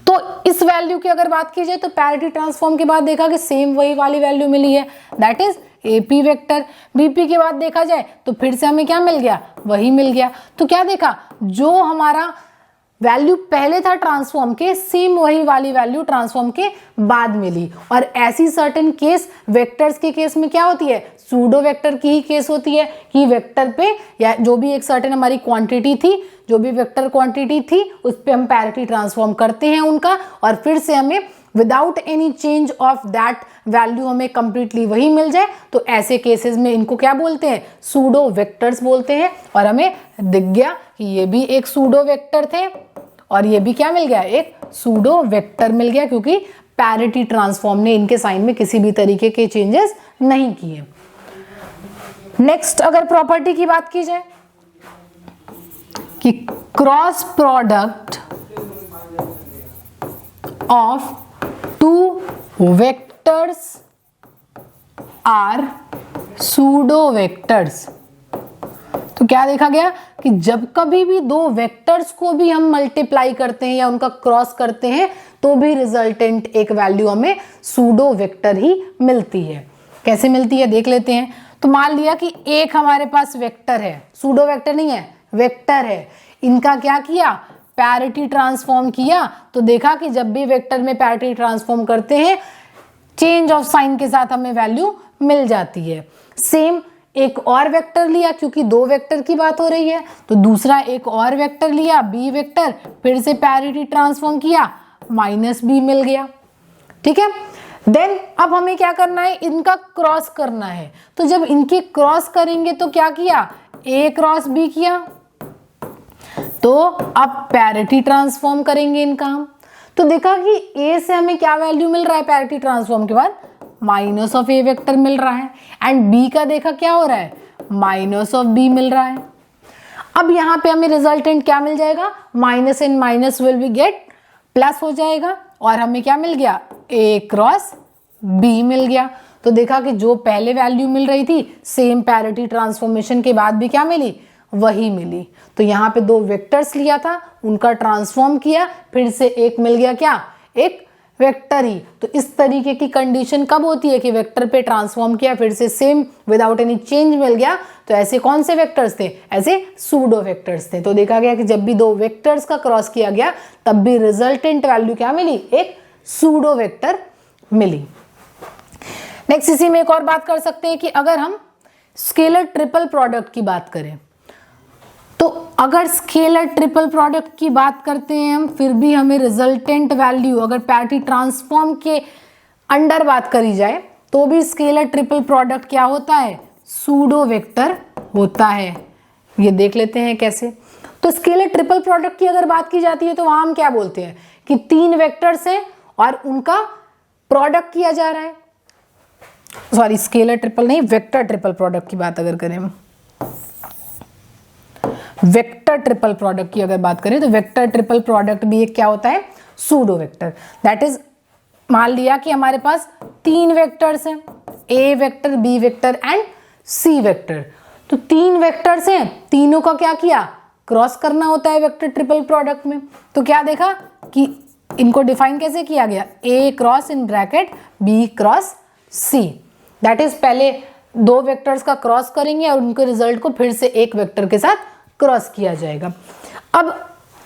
तो इस वैल्यू की अगर बात की जाए तो पैरिटी ट्रांसफॉर्म के बाद देखा कि सेम वही वाली वैल्यू मिली है, that is AP vector. BP के बाद देखा जाए तो फिर से हमें क्या मिल गया, वही मिल गया। तो क्या देखा, जो हमारा वैल्यू पहले था ट्रांसफॉर्म के, सेम वही वाली वैल्यू ट्रांसफॉर्म के बाद मिली। और ऐसी सर्टेन केस वेक्टर्स के केस में क्या होती है, सूडो वेक्टर की ही केस होती है कि वेक्टर पे या जो भी एक सर्टेन हमारी क्वांटिटी थी, जो भी वेक्टर क्वांटिटी थी उस पे हम पैरिटी ट्रांसफॉर्म करते हैं उनका, और फिर से हमें without any change of that value हमें कंप्लीटली वही मिल जाए। तो ऐसे केसेस में इनको क्या बोलते हैं, सूडो वेक्टर्स बोलते हैं। और हमें दिख गया कि ये भी एक सूडो वेक्टर थे और ये भी क्या मिल गया, एक सूडो वेक्टर मिल गया, क्योंकि पैरिटी ट्रांसफॉर्म ने इनके साइन में किसी भी तरीके के चेंजेस नहीं किए। नेक्स्ट अगर प्रॉपर्टी की बात की जाए कि cross product of two vectors are pseudo vectors, तो क्या देखा गया कि जब कभी भी दो वेक्टर्स को भी हम मल्टीप्लाई करते हैं या उनका क्रॉस करते हैं तो भी रिजल्टेंट एक वैल्यू हमें सूडो वेक्टर ही मिलती है। कैसे मिलती है देख लेते हैं। तो मान लिया कि एक हमारे पास वेक्टर है, सूडो वेक्टर नहीं है, वेक्टर है, इनका क्या किया, पैरिटी ट्रांसफॉर्म किया। तो देखा कि जब भी वेक्टर में पैरिटी ट्रांसफॉर्म करते हैं चेंज ऑफ साइन के साथ हमें वैल्यू मिल जाती है। सेम एक और वेक्टर लिया, क्योंकि दो वेक्टर की बात हो रही है, तो दूसरा एक और वेक्टर लिया बी वेक्टर, फिर से पैरिटी ट्रांसफॉर्म किया, माइनस बी मिल गया। ठीक है, देन अब हमें क्या करना है, इनका क्रॉस करना है। तो जब इनके क्रॉस करेंगे तो क्या किया, ए क्रॉस बी किया, तो अब पैरिटी ट्रांसफॉर्म करेंगे इनका हम। तो देखा कि ए से हमें क्या वैल्यू मिल रहा है पैरिटी ट्रांसफॉर्म के बाद, माइनस ऑफ ए वेक्टर मिल रहा है, एंड बी का देखा क्या हो रहा है, माइनस ऑफ बी मिल रहा है। अब यहाँ पे हमें रिजल्टेंट क्या मिल जाएगा, minus and minus will be gate plus हो जाएगा, और हमें क्या मिल गया, ए क्रॉस बी मिल गया। तो देखा कि जो पहले वैल्यू मिल रही थी सेम पैरिटी ट्रांसफॉर्मेशन के बाद भी क्या मिली, वही मिली। तो यहाँ पे दो वेक्टर्स लिया था, उनका ट्रांसफॉर्म किया, फिर से एक मिल गया क्या, एक वेक्टर ही। तो इस तरीके की कंडीशन कब होती है कि वेक्टर पे ट्रांसफॉर्म किया फिर से सेम विदाउट एनी चेंज मिल गया, तो ऐसे कौन से वेक्टर्स थे, ऐसे सूडो वेक्टर्स थे। तो देखा गया कि जब भी दो वेक्टर्स का क्रॉस किया गया तब भी रिजल्टेंट वैल्यू क्या मिली, एक सूडो वेक्टर मिली। नेक्स्ट इसी में एक और बात कर सकते हैं कि अगर हम स्केलर ट्रिपल प्रोडक्ट की बात करें, तो अगर स्केलर ट्रिपल प्रोडक्ट की बात करते हैं हम, फिर भी हमें रिजल्टेंट वैल्यू अगर पैरिटी ट्रांसफॉर्म के अंडर बात करी जाए तो भी स्केलर ट्रिपल प्रोडक्ट क्या होता है, सूडो वेक्टर होता है। ये देख लेते हैं कैसे। तो स्केलर ट्रिपल प्रोडक्ट की अगर बात की जाती है तो वहां हम क्या बोलते हैं कि तीन वेक्टर्स हैं और उनका प्रोडक्ट किया जा रहा है, सॉरी स्केलर ट्रिपल नहीं, वेक्टर ट्रिपल प्रोडक्ट की बात अगर करें, वेक्टर ट्रिपल प्रोडक्ट की अगर बात करें तो वेक्टर ट्रिपल प्रोडक्ट भी एक क्या होता है, सूडो वेक्टर। दैट इज, मान लिया कि हमारे पास तीन वेक्टर्स हैं, A vector, B vector and C vector. तो तीन वेक्टर्स हैं, तीनों का क्या किया, क्रॉस करना होता है वेक्टर ट्रिपल प्रोडक्ट में। तो क्या देखा कि इनको डिफाइन कैसे किया गया, A cross in bracket B cross C. That is, पहले दो वेक्टर्स का क्रॉस करेंगे और उनके रिजल्ट को फिर से एक वेक्टर के साथ क्रॉस किया जाएगा। अब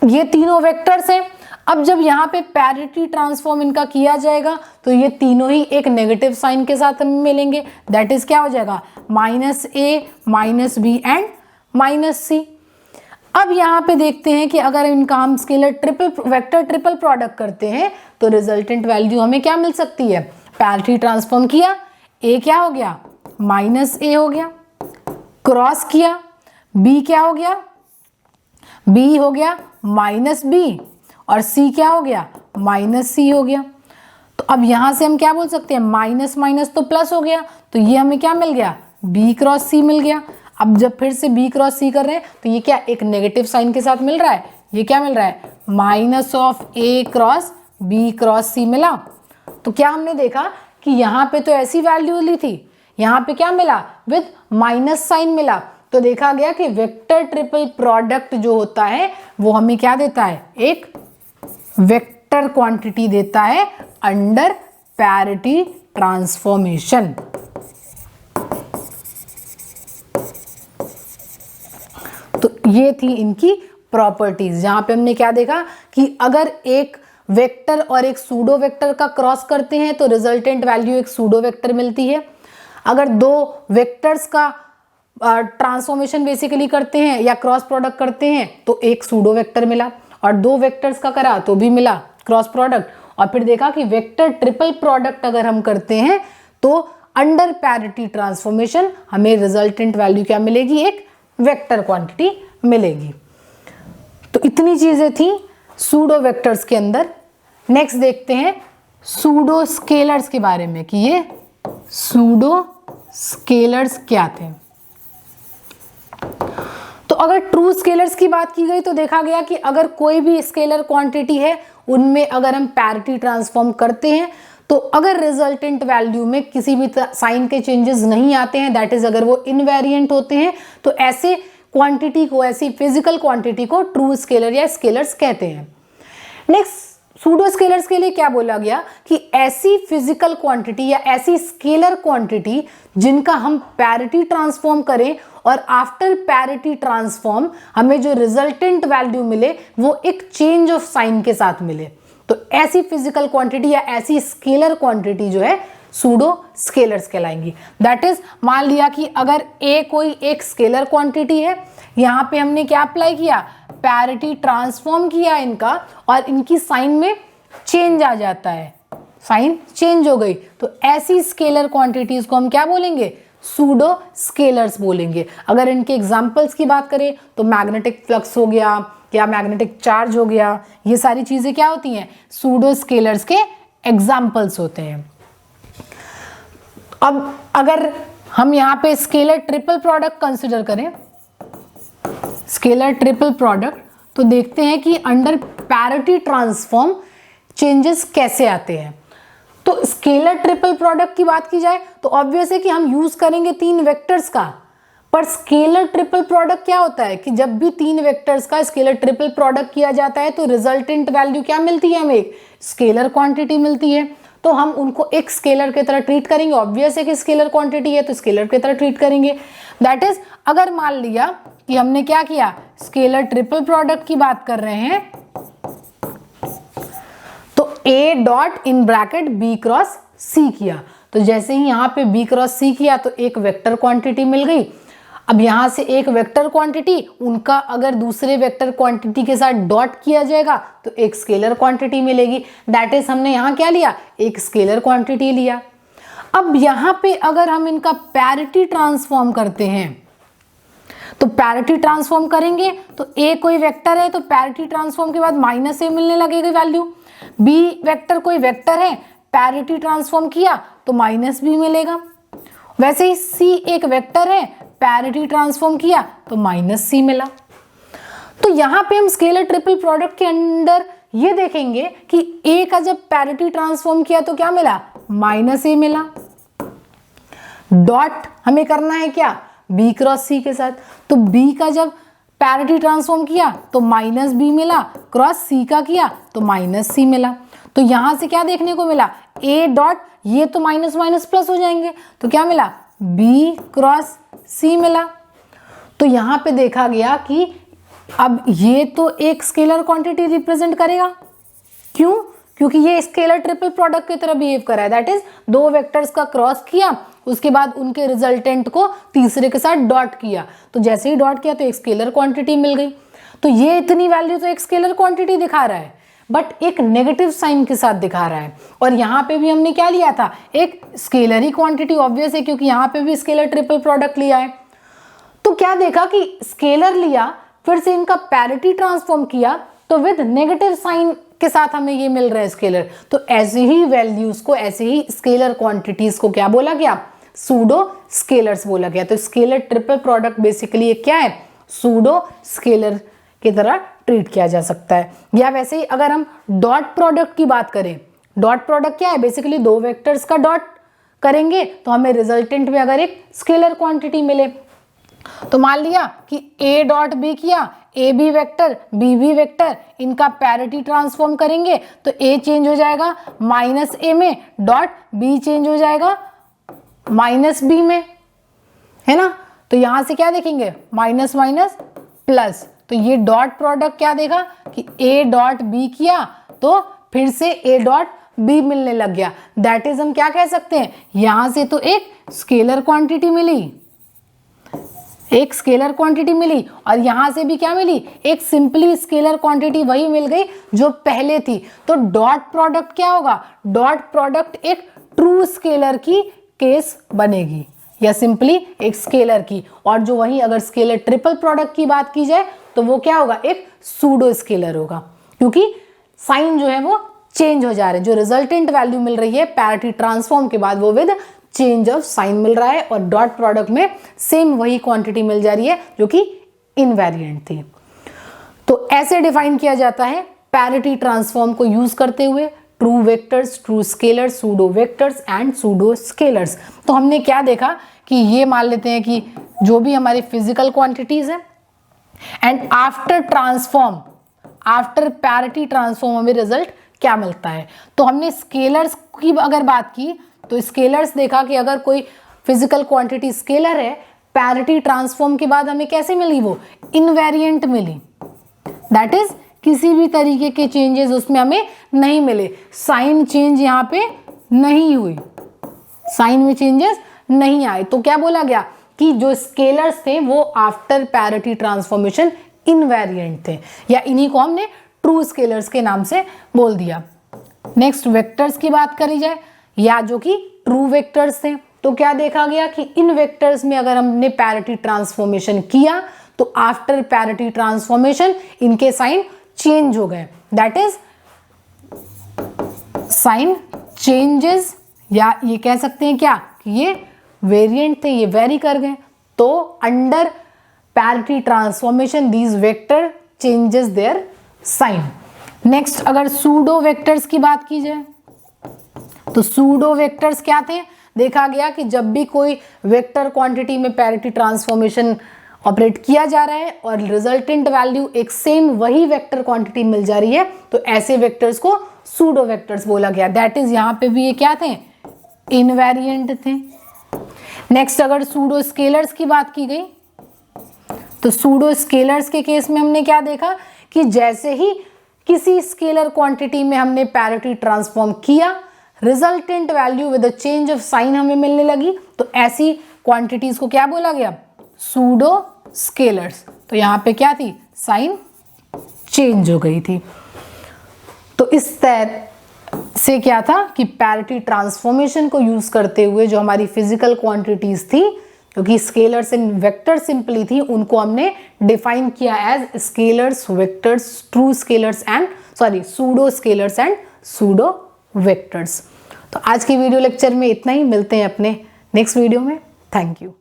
ये तीनों वेक्टर्स हैं, अब जब यहाँ पे पैरिटी ट्रांसफॉर्म इनका किया जाएगा तो ये तीनों ही एक नेगेटिव साइन के साथ हमें मिलेंगे। दैट इज क्या हो जाएगा, minus A minus B and minus C. अब यहाँ पे देखते हैं कि अगर इनका हम scalar triple vector triple product करते हैं तो रिजल्टेंट वैल्यू हमें क्या मिल सकती है, पैरिटी ट्रांसफॉर्म किया, ए क्या हो गया, माइनस ए हो गया, क्रॉस किया, बी क्या हो गया, बी हो गया माइनस बी, और c क्या हो गया, माइनस सी हो गया। तो अब यहां से हम क्या बोल सकते हैं, माइनस माइनस तो प्लस हो गया, तो ये हमें क्या मिल गया, b क्रॉस सी मिल गया। अब जब फिर से b क्रॉस सी कर रहे हैं तो ये क्या एक नेगेटिव साइन के साथ मिल रहा है, ये क्या मिल रहा है, minus of a cross b cross C मिला। तो क्या हमने देखा कि यहाँ पे तो ऐसी वैल्यू ली थी, यहाँ पे क्या मिला, विद माइनस साइन मिला। तो देखा गया कि वेक्टर ट्रिपल प्रोडक्ट जो होता है वो हमें क्या देता है, एक वेक्टर क्वांटिटी देता है अंडर पैरिटी ट्रांसफॉर्मेशन। तो ये थी इनकी प्रॉपर्टीज, जहां पे हमने क्या देखा कि अगर एक वेक्टर और एक सूडो वेक्टर का क्रॉस करते हैं तो रिजल्टेंट वैल्यू एक सूडो वेक्टर मिलती है। अगर दो वेक्टर्स का ट्रांसफॉर्मेशन बेसिकली करते हैं या क्रॉस प्रोडक्ट करते हैं तो एक सूडो वेक्टर मिला, और दो वेक्टर्स का करा तो भी मिला क्रॉस प्रोडक्ट। और फिर देखा कि वेक्टर ट्रिपल प्रोडक्ट अगर हम करते हैं तो अंडर पैरिटी ट्रांसफॉर्मेशन हमें रिजल्टेंट वैल्यू क्या मिलेगी, एक वेक्टर क्वांटिटी मिलेगी। तो इतनी चीजें थी सूडो वेक्टर्स के अंदर। नेक्स्ट देखते हैं सूडो स्केलर्स के बारे में कि ये सूडो स्केलर्स क्या थे। तो अगर ट्रू स्केलर्स की बात की गई तो देखा गया कि अगर कोई भी स्केलर क्वांटिटी है उनमें अगर हम पैरिटी ट्रांसफॉर्म करते हैं तो अगर रिजल्टेंट वैल्यू में किसी भी साइन के चेंजेस नहीं आते हैं, दैट इज अगर वो इनवेरिएंट होते हैं, तो ऐसे क्वांटिटी को, ऐसी फिजिकल क्वांटिटी को ट्रू स्केलर या स्केलर्स कहते हैं। नेक्स्ट सूडो स्केलर्स के लिए क्या बोला गया कि ऐसी फिजिकल क्वांटिटी या ऐसी स्केलर क्वांटिटी जिनका हम पैरिटी ट्रांसफॉर्म करें और आफ्टर पैरिटी ट्रांसफॉर्म हमें जो रिजल्टेंट वैल्यू मिले वो एक चेंज ऑफ साइन के साथ मिले, तो ऐसी फिजिकल क्वांटिटी या ऐसी स्केलर क्वांटिटी जो है सूडो स्केलर्स कहलाएंगी। दैट इज, मान लिया कि अगर a कोई एक स्केलर क्वांटिटी है, यहां पे हमने क्या अप्लाई किया, पैरिटी ट्रांसफॉर्म किया इनका, और इनकी साइन में चेंज आ जाता है, साइन चेंज हो गई, तो ऐसी स्केलर क्वांटिटीज को हम क्या बोलेंगे, सूडो स्केलर्स बोलेंगे। अगर इनके एग्जांपल्स की बात करें तो मैग्नेटिक फ्लक्स हो गया या मैग्नेटिक चार्ज हो गया, ये सारी चीजें क्या होती हैं, सूडो स्केलर्स के एग्जांपल्स होते हैं। अब अगर हम यहाँ पे स्केलर ट्रिपल प्रोडक्ट कंसिडर करें, स्केलर ट्रिपल प्रोडक्ट, तो देखते हैं कि अंडर पैरिटी ट्रांसफॉर्म चेंजेस कैसे आते हैं। तो स्केलर ट्रिपल प्रोडक्ट की बात की जाए तो ऑब्वियस है कि हम यूज करेंगे तीन वेक्टर्स का, पर स्केलर ट्रिपल प्रोडक्ट क्या होता है कि जब भी तीन वेक्टर्स का स्केलर ट्रिपल प्रोडक्ट किया जाता है तो रिजल्टेंट वैल्यू क्या मिलती है, हमें एक स्केलर क्वांटिटी मिलती है। तो हम उनको एक स्केलर की तरह ट्रीट करेंगे, ऑब्वियस है कि स्केलर क्वांटिटी है तो स्केलर की तरह ट्रीट करेंगे। दैट इज, अगर मान लिया कि हमने क्या किया, स्केलर ट्रिपल प्रोडक्ट की बात कर रहे हैं, तो a dot in bracket b cross c किया, तो जैसे ही यहाँ पे b क्रॉस c किया तो एक वेक्टर क्वांटिटी मिल गई। अब यहां से एक वेक्टर क्वांटिटी, उनका अगर दूसरे वेक्टर क्वांटिटी के साथ डॉट किया जाएगा तो एक स्केलर क्वांटिटी मिलेगी। दैट इज, हमने यहां क्या लिया, एक स्केलर क्वांटिटी लिया। अब यहां पे अगर हम इनका पैरिटी ट्रांसफॉर्म करते हैं तो पैरिटी ट्रांसफॉर्म करेंगे तो a कोई वेक्टर है तो पैरिटी ट्रांसफॉर्म के बाद माइनस a मिलने लगेगी वैल्यू, b वेक्टर कोई वेक्टर है, पैरिटी ट्रांसफॉर्म किया तो माइनस b मिलेगा। वैसे ही c एक वेक्टर है, पैरिटी ट्रांसफॉर्म किया तो माइनस c मिला। तो यहां पे हम स्केलर ट्रिपल प्रोडक्ट के अंदर ये देखेंगे कि a का जब पैरिटी ट्रांसफॉर्म किया तो क्या मिला, माइनस a मिला। डॉट हमें करना है क्या, b क्रॉस c के साथ, तो b का जब पैरिटी ट्रांसफॉर्म किया तो माइनस b मिला, क्रॉस c का किया तो माइनस c मिला। तो यहां से क्या देखने को मिला, a डॉट, ये तो माइनस माइनस प्लस हो जाएंगे, तो क्या मिला, b क्रॉस c मिला। तो यहां पे देखा गया कि अब ये तो एक स्केलर क्वांटिटी रिप्रेजेंट करेगा, क्यों, क्योंकि ये स्केलर ट्रिपल प्रोडक्ट की तरह बिहेव कर रहा है। दैट इज, दो वेक्टर्स का क्रॉस किया, उसके बाद उनके रिजल्टेंट को तीसरे के साथ डॉट किया, तो जैसे ही डॉट किया तो एक स्केलर क्वांटिटी मिल गई। तो ये इतनी वैल्यू तो एक स्केलर क्वांटिटी दिखा रहा है, बट एक नेगेटिव साइन के साथ दिखा रहा है। और यहाँ पे भी हमने क्या लिया था, एक स्केलरी क्वांटिटी, ऑब्वियस है क्योंकि यहाँ पे भी स्केलर ट्रिपल प्रोडक्ट लिया है। तो क्या देखा कि स्केलर लिया, फिर से इनका पैरिटी ट्रांसफॉर्म किया तो विद नेगेटिव साइन के साथ हमें ये मिल रहा है स्केलर। तो ऐसे ही वैल्यूज को, ऐसे ही स्केलर क्वांटिटीज को क्या बोला गया, सूडो स्केलर्स बोला गया। तो स्केलर ट्रिपल प्रोडक्ट बेसिकली ये क्या है, सूडो स्केलर की तरह ट्रीट किया जा सकता है। या वैसे ही अगर हम डॉट प्रोडक्ट की बात करें, डॉट प्रोडक्ट क्या है, बेसिकली दो वेक्टर्स का डॉट करेंगे तो हमें रिजल्टेंट में अगर एक स्केलर क्वांटिटी मिले, तो मान लिया कि a डॉट बी किया, A B vector B B vector, इनका पैरिटी ट्रांसफॉर्म करेंगे तो a चेंज हो जाएगा माइनस ए में, डॉट b चेंज हो जाएगा माइनस बी में, है ना। तो यहां से क्या देखेंगे, माइनस माइनस प्लस। तो ये डॉट प्रोडक्ट क्या देगा कि a डॉट बी किया तो फिर से a डॉट बी मिलने लग गया। दैट इज हम क्या कह सकते हैं, यहां से तो एक स्केलर क्वांटिटी मिली, एक स्केलर क्वांटिटी मिली, और यहां से भी क्या मिली, एक सिंपली स्केलर क्वांटिटी वही मिल गई जो पहले थी। तो डॉट प्रोडक्ट क्या होगा, डॉट प्रोडक्ट एक ट्रू स्केलर की केस बनेगी या सिंपली एक स्केलर की। और जो वही अगर स्केलर ट्रिपल प्रोडक्ट की बात की जाए तो वो क्या होगा, एक सूडो स्केलर होगा, क्योंकि साइन जो है वो चेंज हो जा रहे हैं। जो रिजल्टेंट वैल्यू मिल रही है पैरिटी ट्रांसफॉर्म के बाद वो विद चेंज ऑफ साइन मिल रहा है, और डॉट प्रोडक्ट में सेम वही क्वांटिटी मिल जा रही है जो कि इनवेरिएंट थी। तो ऐसे डिफाइन किया जाता है पैरिटी ट्रांसफॉर्म को यूज करते हुए true vectors, true scalars, pseudo vectors and pseudo scalars. तो हमने क्या देखा कि ये मान लेते हैं कि जो भी हमारी फिजिकल क्वांटिटीज है and after transform, after parity transform हमें रिजल्ट क्या मिलता है। तो हमने स्केलर्स की अगर बात की तो स्केलर्स देखा कि अगर कोई फिजिकल क्वांटिटी स्केलर है, पैरिटी ट्रांसफॉर्म के बाद हमें कैसे मिली, वो इनवेरिएंट मिली। दैट इज किसी भी तरीके के चेंजेस उसमें हमें नहीं मिले, साइन चेंज यहाँ पे नहीं हुई, साइन में चेंजेस नहीं आए। तो क्या बोला गया कि जो स्केलर्स थे वो आफ्टर पैरिटी ट्रांसफॉर्मेशन इनवेरिएंट थे, या इन्हीं को हमने ट्रू स्केलर्स के नाम से बोल दिया। नेक्स्ट वेक्टर्स की बात करी जाए, या जो कि ट्रू वेक्टर्स थे, तो क्या देखा गया कि इन वेक्टर्स में अगर हमने पैरिटी ट्रांसफॉर्मेशन किया तो आफ्टर पैरिटी ट्रांसफॉर्मेशन इनके साइन चेंज हो गए। दैट इज साइन चेंजेस, या ये कह सकते हैं क्या कि ये वेरिएंट थे, ये वेरी कर गए। तो under parity transformation these vector changes their sign. Next अगर सूडो वेक्टर्स की बात की जाए तो सूडो वेक्टर्स क्या थे, देखा गया कि जब भी कोई वेक्टर क्वांटिटी में पैरिटी ट्रांसफॉर्मेशन ऑपरेट किया जा रहा है और रिजल्टेंट वैल्यू एक सेम वही वेक्टर क्वांटिटी मिल जा रही है, तो ऐसे वेक्टर्स को सूडो वेक्टर्स बोला गया। दैट इज यहाँ पे भी ये क्या थे, इनवेरिएंट थे। नेक्स्ट अगर सूडो स्केलर्स की बात की गई तो सूडो स्केलर्स के केस में हमने क्या देखा कि जैसे ही किसी स्केलर क्वांटिटी में हमने पैरिटी ट्रांसफॉर्म किया, resultant value with the change of sign हमें मिलने लगी, तो ऐसी क्वांटिटीज को क्या बोला गया, सूडो स्केलर्स। तो यहां पे क्या थी, साइन चेंज हो गई थी। तो इस तरह से क्या था कि पैरिटी ट्रांसफॉर्मेशन को यूज करते हुए जो हमारी फिजिकल क्वांटिटीज थी, क्योंकि स्केलर्स एंड वेक्टर सिंपली थी, उनको हमने डिफाइन किया as scalars, vectors, true scalars and pseudo scalars and pseudo vectors. तो आज की वीडियो लेक्चर में इतना ही, मिलते हैं अपने नेक्स्ट वीडियो में। Thank you.